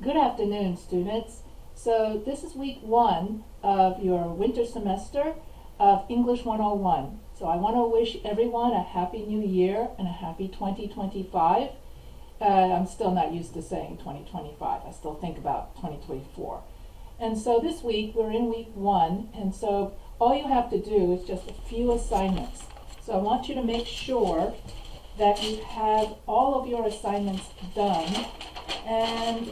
Good afternoon, students. So this is week 1 of your winter semester of English 101. So I want to wish everyone a happy new year and a happy 2025. I'm still not used to saying 2025. I still think about 2024. And so this week we're in week 1, and so all you have to do is just a few assignments. So I want you to make sure that you have all of your assignments done. And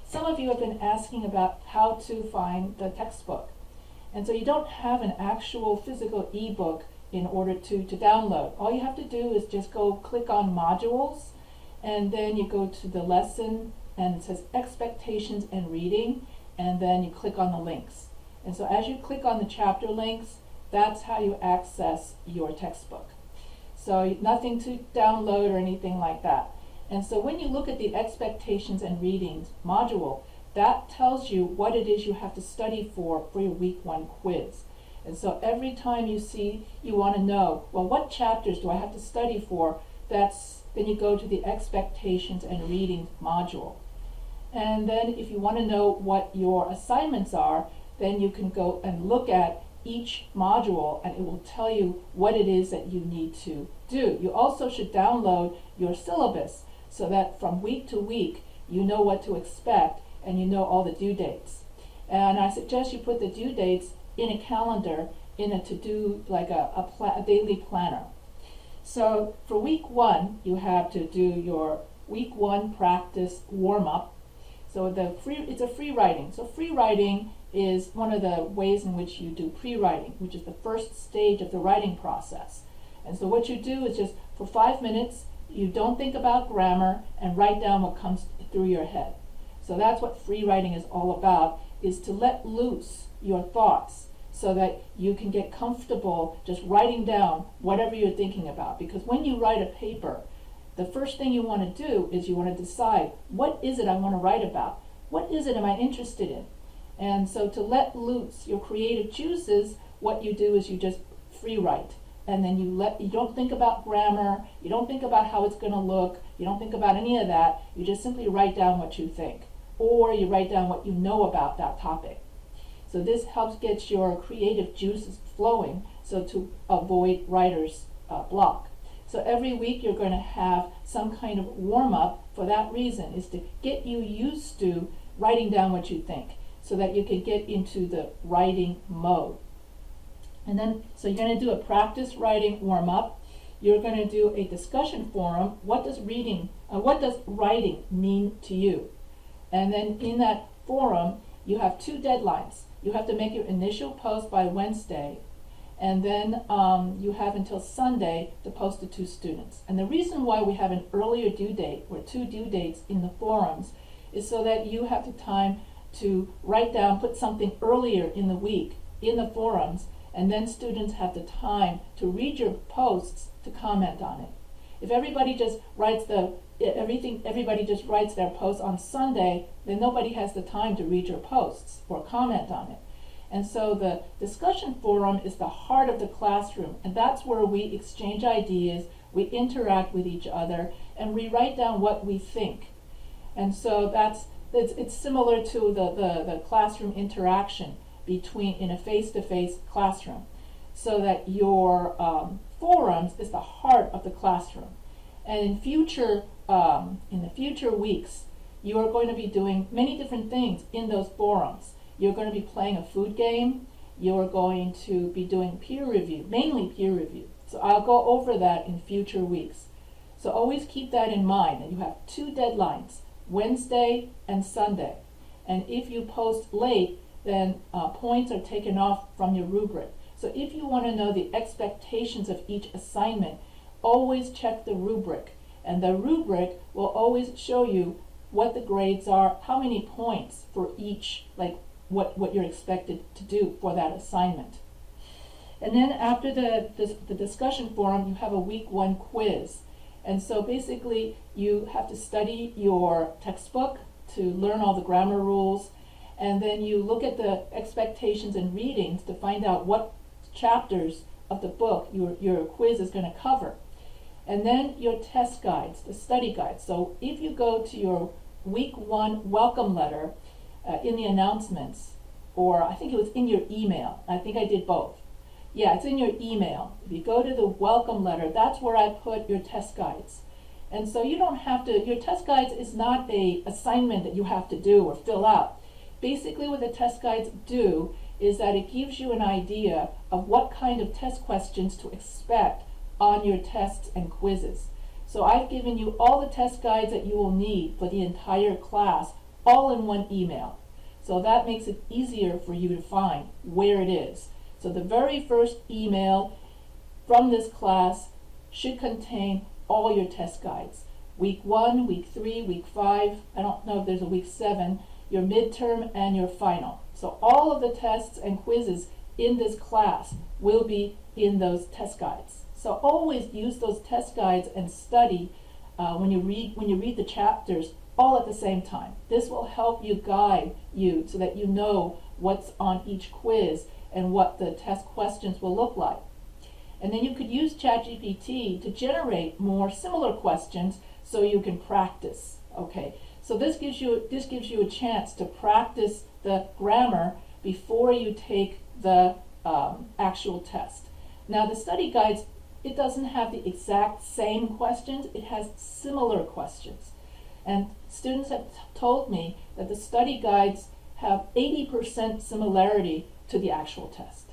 some of you have been asking about how to find the textbook. And so you don't have an actual physical ebook in order to download. All you have to do is just go click on modules, and then you go to the lesson, and it says expectations and reading, and then you click on the links. And so as you click on the chapter links, that's how you access your textbook. So nothing to download or anything like that. And so when you look at the expectations and readings module, that tells you what it is you have to study for your week 1 quiz. And so every time you see, you want to know, well, what chapters do I have to study for? Then you go to the expectations and readings module. And then if you want to know what your assignments are, then you can go and look at each module, and it will tell you what it is that you need to do. You also should download your syllabus so that from week to week you know what to expect and you know all the due dates. And I suggest you put the due dates in a calendar, in a to-do, like a daily planner. So for week 1, you have to do your week 1 practice warm-up. So it's a free writing. So free writing is one of the ways in which you do pre-writing, which is the first stage of the writing process. And so what you do is just for 5 minutes, you don't think about grammar and write down what comes through your head. So that's what free writing is all about, is to let loose your thoughts so that you can get comfortable just writing down whatever you're thinking about. Because when you write a paper, the first thing you want to do is you want to decide, what is it I want to write about? What is it am I interested in? And so to let loose your creative juices, what you do is you just free write. And then you don't think about grammar, you don't think about how it's going to look, you don't think about any of that, you just simply write down what you think. Or you write down what you know about that topic. So this helps get your creative juices flowing, so to avoid writer's block. So every week you're going to have some kind of warm-up for that reason, is to get you used to writing down what you think, so that you can get into the writing mode. And then, so you're going to do a practice writing warm-up. You're going to do a discussion forum. What does writing mean to you? And then in that forum, you have 2 deadlines. You have to make your initial post by Wednesday, and then you have until Sunday to post it to students. And the reason why we have an earlier due date, or 2 due dates in the forums, is so that you have the time to write down, put something earlier in the week in the forums, and then students have the time to read your posts to comment on it. If everybody just writes everybody just writes their posts on Sunday, then nobody has the time to read your posts or comment on it. And so the discussion forum is the heart of the classroom, and that's where we exchange ideas, we interact with each other, and we write down what we think. And so it's similar to the classroom interaction in a face-to-face classroom, so that your forums is the heart of the classroom. And in the future weeks, you are going to be doing many different things in those forums. You're going to be playing a food game. You're going to be doing peer review, mainly peer review. So I'll go over that in future weeks. So always keep that in mind, that you have 2 deadlines, Wednesday and Sunday. And if you post late, then points are taken off from your rubric. So if you want to know the expectations of each assignment, always check the rubric. And the rubric will always show you what the grades are, how many points for each, like what you're expected to do for that assignment. And then after the discussion forum, you have a week 1 quiz. And so basically you have to study your textbook to learn all the grammar rules, and then you look at the expectations and readings to find out what chapters of the book your quiz is going to cover. And then your test guides, the study guides. So if you go to your week 1 welcome letter in the announcements, or I think it was in your email. I think I did both. Yeah, it's in your email. If you go to the welcome letter, that's where I put your test guides. And so you don't have to, your test guides is not a assignment that you have to do or fill out. Basically what the test guides do is that it gives you an idea of what kind of test questions to expect on your tests and quizzes. So I've given you all the test guides that you will need for the entire class, all in one email. So that makes it easier for you to find where it is. So the very first email from this class should contain all your test guides. Week 1, week 3, week 5, I don't know if there's a week 7, your midterm and your final. So all of the tests and quizzes in this class will be in those test guides. So always use those test guides and study when you read the chapters all at the same time. This will help you guide you so that you know what's on each quiz and what the test questions will look like. And then you could use ChatGPT to generate more similar questions so you can practice. Okay, so this gives you a chance to practice the grammar before you take the actual test. Now the study guides, it doesn't have the exact same questions, it has similar questions. And students have told me that the study guides have 80% similarity to the actual test.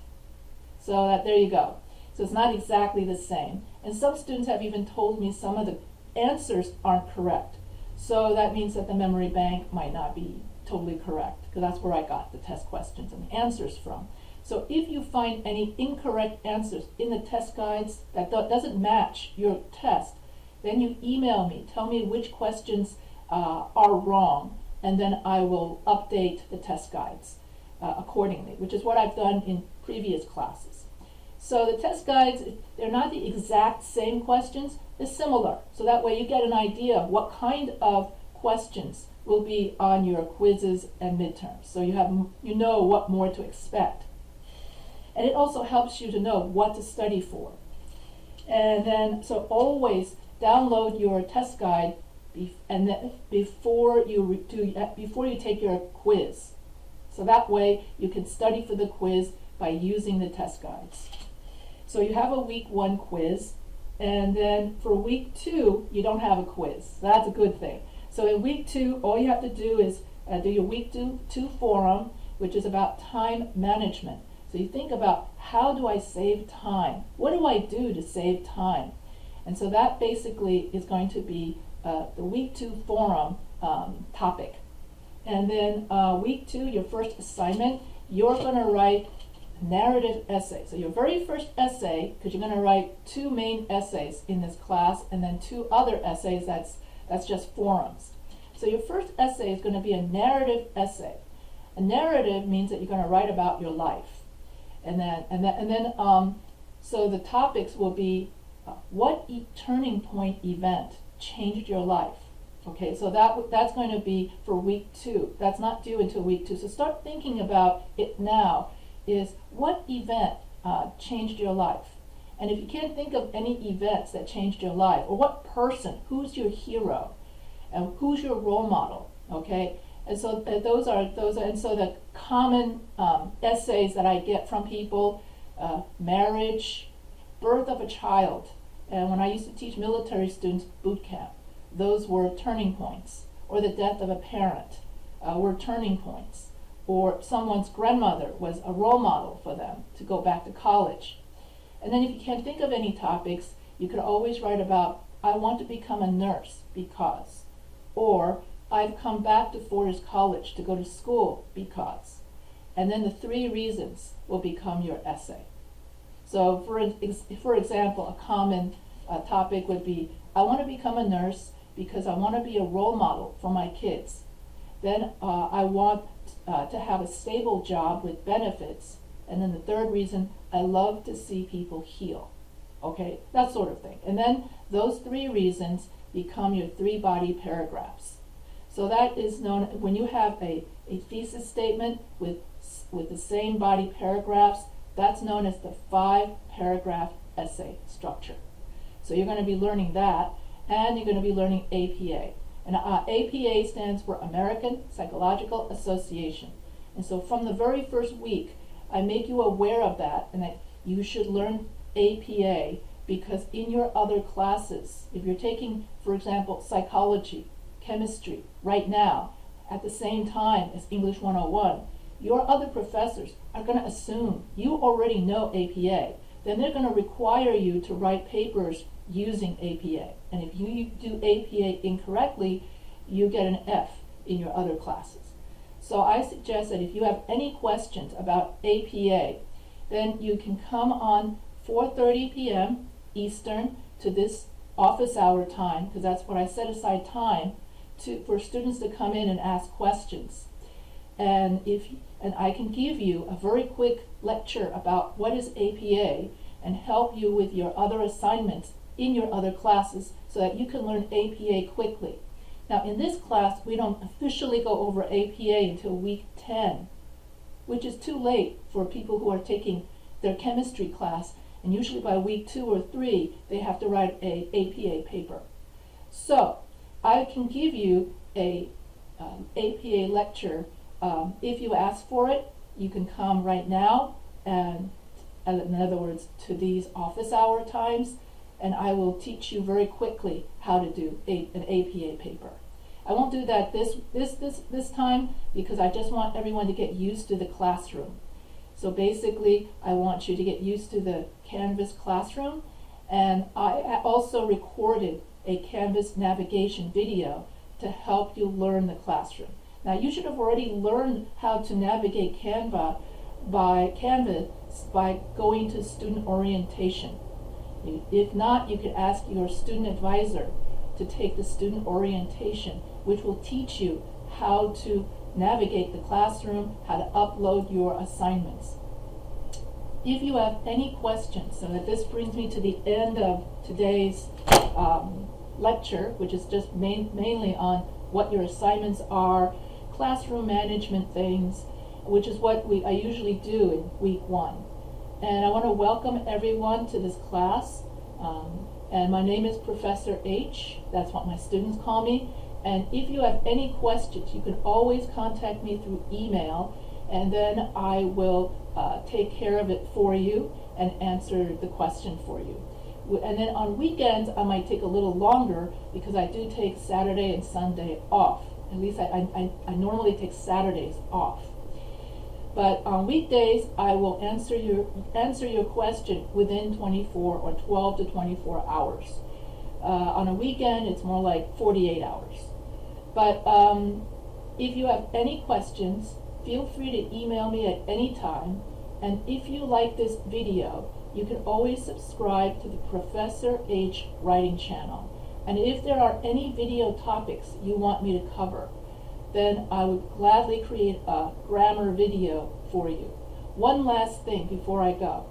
So that, there you go. So it's not exactly the same. And some students have even told me some of the answers aren't correct. So that means that the memory bank might not be totally correct, because that's where I got the test questions and the answers from. So if you find any incorrect answers in the test guides that doesn't match your test, then you email me, tell me which questions are wrong, and then I will update the test guides accordingly, which is what I've done in previous classes. So the test guides, they're not the exact same questions, they're similar. So that way you get an idea of what kind of questions will be on your quizzes and midterms. So you know what more to expect. And it also helps you to know what to study for. And then, so always download your test guide and then before you take your quiz. So that way you can study for the quiz by using the test guides. So you have a week 1 quiz, and then for week 2 you don't have a quiz. That's a good thing. So in week 2 all you have to do is do your week 2 forum, which is about time management. So you think about, how do I save time? What do I do to save time? And so that basically is going to be the week 2 forum topic. And then week 2, your first assignment, you're going to write narrative essay. So your very first essay, because you're going to write 2 main essays in this class, and then 2 other essays that's just forums. So your first essay is going to be a narrative essay. A narrative means that you're going to write about your life. And then so the topics will be what turning point event changed your life. Okay, so that's going to be for week 2. That's not due until week 2. So start thinking about it now. Is what event changed your life? And if you can't think of any events that changed your life, or what person, who's your hero, and who's your role model? Okay, and so those are, and so the common essays that I get from people: marriage, birth of a child, and when I used to teach military students boot camp, those were turning points, or the death of a parent were turning points, or someone's grandmother was a role model for them to go back to college. And then if you can't think of any topics, you could always write about, I want to become a nurse because, or I've come back to Fortis College to go to school because. And then the 3 reasons will become your essay. So for example, a common topic would be, I want to become a nurse because I want to be a role model for my kids. Then I want to have a stable job with benefits. And then the 3rd reason, I love to see people heal. Okay, that sort of thing. And then those 3 reasons become your 3 body paragraphs. So that is known, when you have a thesis statement with the same body paragraphs, that's known as the 5-paragraph essay structure. So you're going to be learning that, and you're going to be learning APA. And APA stands for American Psychological Association. And so from the very first week, I make you aware of that and that you should learn APA, because in your other classes, if you're taking, for example, psychology, chemistry, right now, at the same time as English 101, your other professors are going to assume you already know APA. Then they're going to require you to write papers using APA. And if you do APA incorrectly, you get an F in your other classes. So I suggest that if you have any questions about APA, then you can come on 4:30 p.m. Eastern to this office hour time, because that's what I set aside time for students to come in and ask questions. And I can give you a very quick lecture about what is APA and help you with your other assignments in your other classes so that you can learn APA quickly. Now in this class, we don't officially go over APA until week 10, which is too late for people who are taking their chemistry class, and usually by week 2 or 3, they have to write an APA paper. So I can give you a APA lecture. If you ask for it, you can come right now, and in other words, to these office hour times, and I will teach you very quickly how to do an APA paper. I won't do that this time because I just want everyone to get used to the classroom. So basically, I want you to get used to the Canvas classroom, and I also recorded a Canvas navigation video to help you learn the classroom. Now you should have already learned how to navigate Canvas by going to student orientation. If not, you could ask your student advisor to take the student orientation, which will teach you how to navigate the classroom, how to upload your assignments. If you have any questions, so that this brings me to the end of today's lecture, which is just mainly on what your assignments are, classroom management things, which is what I usually do in week 1. And I want to welcome everyone to this class. And my name is Professor H. That's what my students call me. And if you have any questions, you can always contact me through email, and then I will take care of it for you and answer the question for you. And then on weekends, I might take a little longer because I do take Saturday and Sunday off. At least I normally take Saturdays off. But on weekdays, I will answer your question within 24 or 12 to 24 hours. On a weekend, it's more like 48 hours. But if you have any questions, feel free to email me at any time. And if you like this video, you can always subscribe to the Professor H writing channel. And if there are any video topics you want me to cover, then I would gladly create a grammar video for you. One last thing before I go.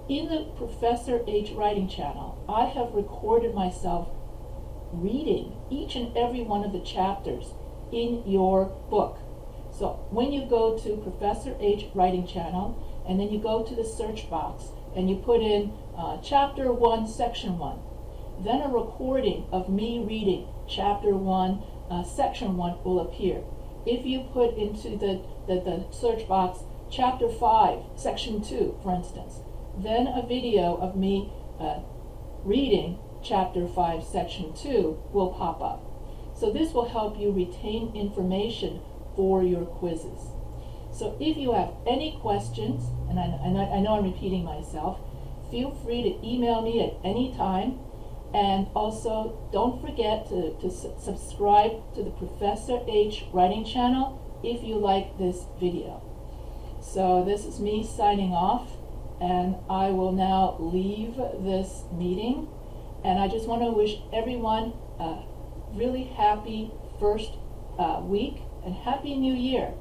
In the Professor H writing channel, I have recorded myself reading each and every one of the chapters in your book. So when you go to Professor H writing channel, and then you go to the search box, and you put in Chapter 1, Section 1, then a recording of me reading Chapter 1, Section 1 will appear. If you put into the search box Chapter 5, Section 2, for instance, then a video of me reading Chapter 5, Section 2 will pop up. So this will help you retain information for your quizzes. So if you have any questions, and I know I'm repeating myself, feel free to email me at any time. And also, don't forget to subscribe to the Professor H writing channel if you like this video. So this is me signing off, and I will now leave this meeting. And I just want to wish everyone a really happy first week, and Happy New Year.